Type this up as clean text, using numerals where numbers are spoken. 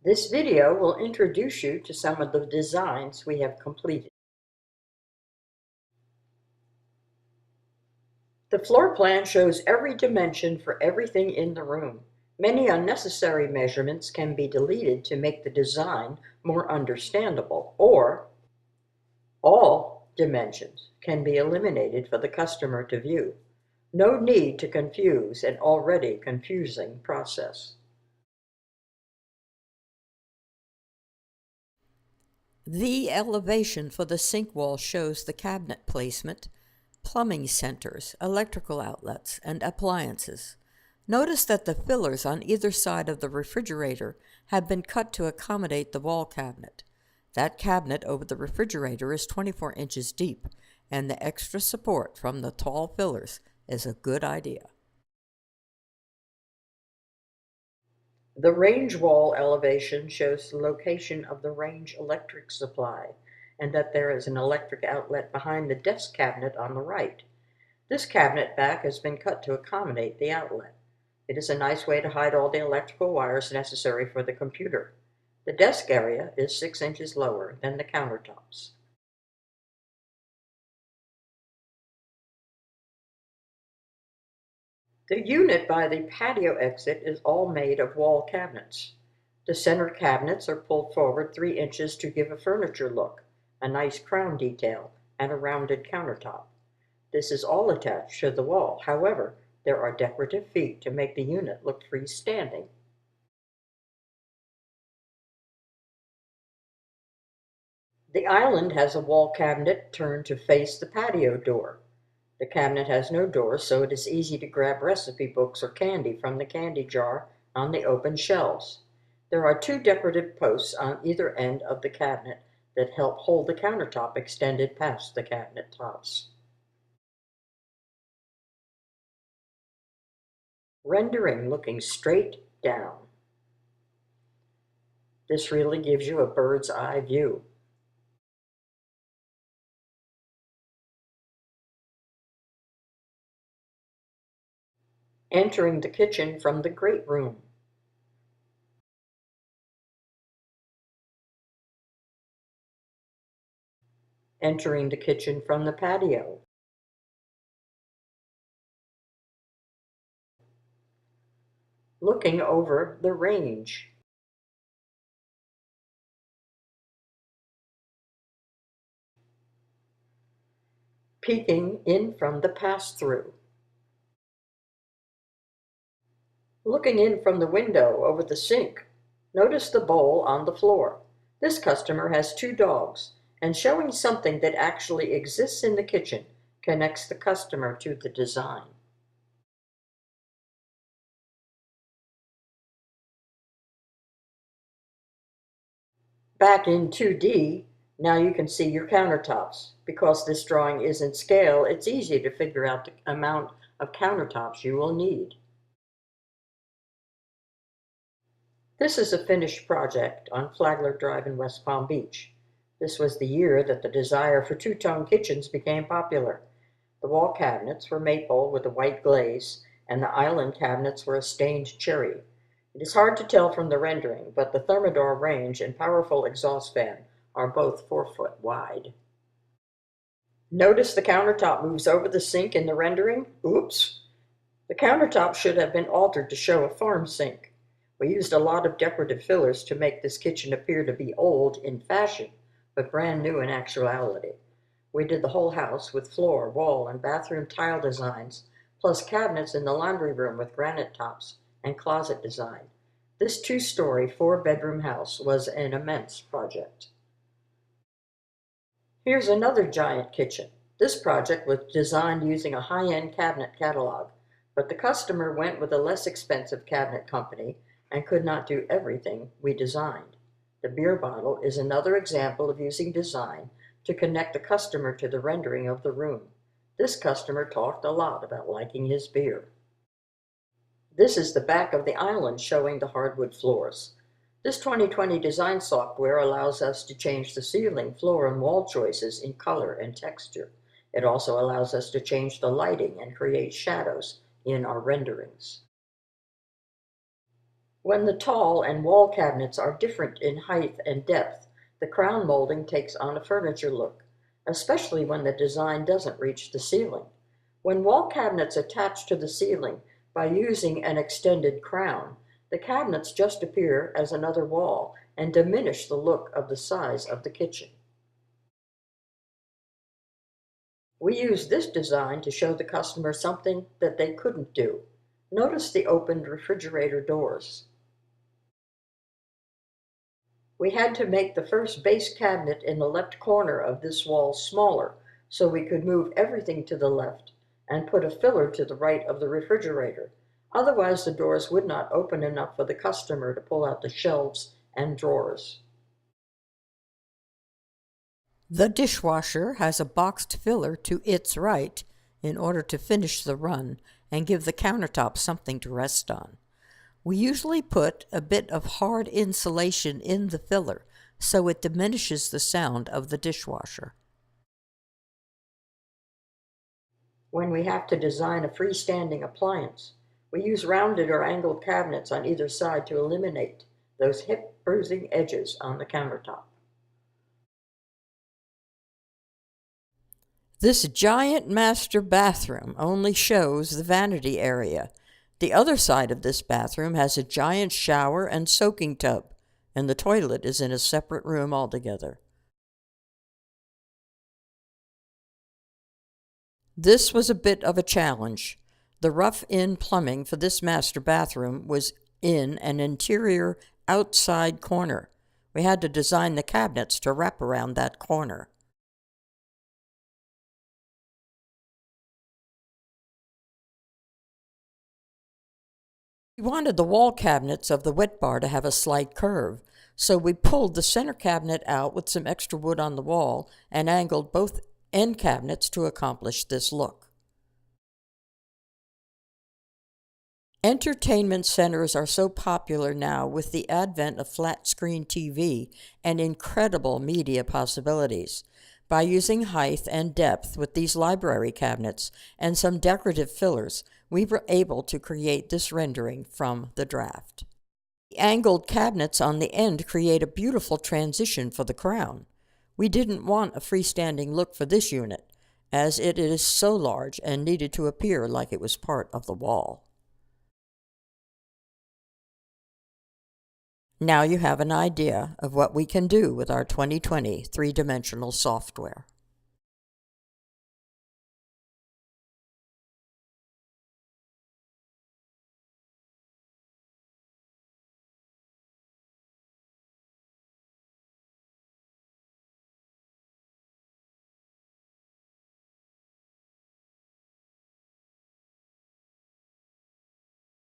This video will introduce you to some of the designs we have completed. The floor plan shows every dimension for everything in the room. Many unnecessary measurements can be deleted to make the design more understandable, or all dimensions can be eliminated for the customer to view. No need to confuse an already confusing process. The elevation for the sink wall shows the cabinet placement, plumbing centers, electrical outlets, and appliances. Notice that the fillers on either side of the refrigerator have been cut to accommodate the wall cabinet. That cabinet over the refrigerator is 24 inches deep, and the extra support from the tall fillers is a good idea. The range wall elevation shows the location of the range electric supply and that there is an electric outlet behind the desk cabinet on the right. This cabinet back has been cut to accommodate the outlet. It is a nice way to hide all the electrical wires necessary for the computer. The desk area is 6 inches lower than the countertops. The unit by the patio exit is all made of wall cabinets. The center cabinets are pulled forward 3 inches to give a furniture look, a nice crown detail, and a rounded countertop. This is all attached to the wall. However, there are decorative feet to make the unit look freestanding. The island has a wall cabinet turned to face the patio door. The cabinet has no door, so it is easy to grab recipe books or candy from the candy jar on the open shelves. There are 2 decorative posts on either end of the cabinet that help hold the countertop extended past the cabinet tops. Rendering looking straight down. This really gives you a bird's eye view. Entering the kitchen from the great room. Entering the kitchen from the patio. Looking over the range. Peeking in from the pass-through. Looking in from the window over the sink. Notice the bowl on the floor. This customer has 2 dogs, and showing something that actually exists in the kitchen connects the customer to the design. Back in 2D, now you can see your countertops. Because this drawing isn't scale, it's easy to figure out the amount of countertops you will need. This is a finished project on Flagler Drive in West Palm Beach. This was the year that the desire for two-tone kitchens became popular. The wall cabinets were maple with a white glaze, and the island cabinets were a stained cherry. It is hard to tell from the rendering, but the Thermador range and powerful exhaust fan are both 4 foot wide. Notice the countertop moves over the sink in the rendering? Oops! The countertop should have been altered to show a farm sink. We used a lot of decorative fillers to make this kitchen appear to be old in fashion, but brand new in actuality. We did the whole house with floor, wall, and bathroom tile designs, plus cabinets in the laundry room with granite tops and closet design. This 2-story, 4-bedroom house was an immense project. Here's another giant kitchen. This project was designed using a high-end cabinet catalog, but the customer went with a less expensive cabinet company and could not do everything we designed. The beer bottle is another example of using design to connect the customer to the rendering of the room. This customer talked a lot about liking his beer. This is the back of the island showing the hardwood floors. This 2020 design software allows us to change the ceiling, floor, and wall choices in color and texture. It also allows us to change the lighting and create shadows in our renderings. When the tall and wall cabinets are different in height and depth, the crown molding takes on a furniture look, especially when the design doesn't reach the ceiling. When wall cabinets attach to the ceiling by using an extended crown, the cabinets just appear as another wall and diminish the look of the size of the kitchen. We use this design to show the customer something that they couldn't do. Notice the opened refrigerator doors. We had to make the first base cabinet in the left corner of this wall smaller so we could move everything to the left and put a filler to the right of the refrigerator. Otherwise, the doors would not open enough for the customer to pull out the shelves and drawers. The dishwasher has a boxed filler to its right in order to finish the run and give the countertop something to rest on. We usually put a bit of hard insulation in the filler so it diminishes the sound of the dishwasher. When we have to design a freestanding appliance, we use rounded or angled cabinets on either side to eliminate those hip-bruising edges on the countertop. This giant master bathroom only shows the vanity area. The other side of this bathroom has a giant shower and soaking tub, and the toilet is in a separate room altogether. This was a bit of a challenge. The rough-in plumbing for this master bathroom was in an interior outside corner. We had to design the cabinets to wrap around that corner. We wanted the wall cabinets of the wet bar to have a slight curve, so we pulled the center cabinet out with some extra wood on the wall and angled both end cabinets to accomplish this look. Entertainment centers are so popular now with the advent of flat-screen TV and incredible media possibilities. By using height and depth with these library cabinets and some decorative fillers, we were able to create this rendering from the draft. The angled cabinets on the end create a beautiful transition for the crown. We didn't want a freestanding look for this unit, as it is so large and needed to appear like it was part of the wall. Now you have an idea of what we can do with our 2020 three-dimensional software.